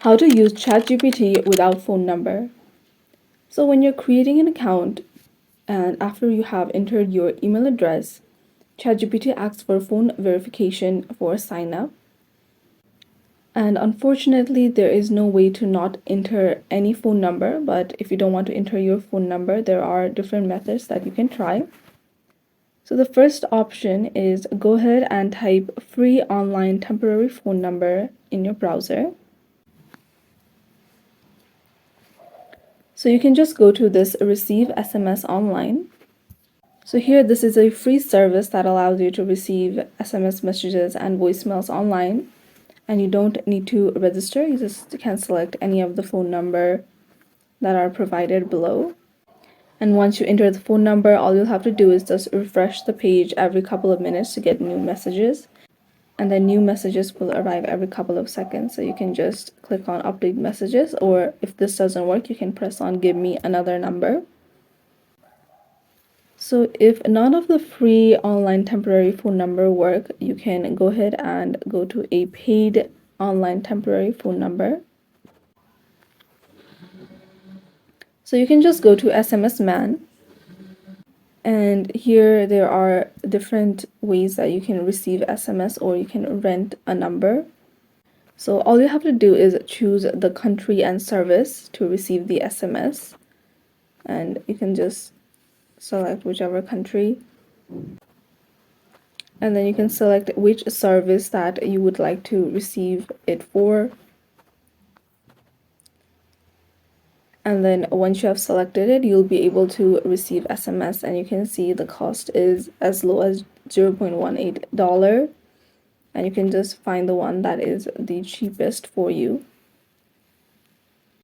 How to use ChatGPT without phone number. So when you're creating an account and after you have entered your email address, ChatGPT asks for phone verification for sign up. And unfortunately, there is no way to not enter any phone number, but if you don't want to enter your phone number, there are different methods that you can try. So the first option is go ahead and type free online temporary phone number in your browser. So you can just go to this receive SMS online. So here, this is a free service that allows you to receive SMS messages and voicemails online, and you don't need to register. You just can select any of the phone number that are provided below. And once you enter the phone number, all you'll have to do is just refresh the page every couple of minutes to get new messages. And then new messages will arrive every couple of seconds. So you can just click on update messages, or if this doesn't work, you can press on give me another number. So if none of the free online temporary phone number work, you can go ahead and go to a paid online temporary phone number. So you can just go to SMS Man, and here there are different ways that you can receive SMS, or you can rent a number. So all you have to do is choose the country and service to receive the SMS, and you can just select whichever country, and then you can select which service that you would like to receive it for. And then once you have selected it, you'll be able to receive SMS, and you can see the cost is as low as $0.18, and you can just find the one that is the cheapest for you.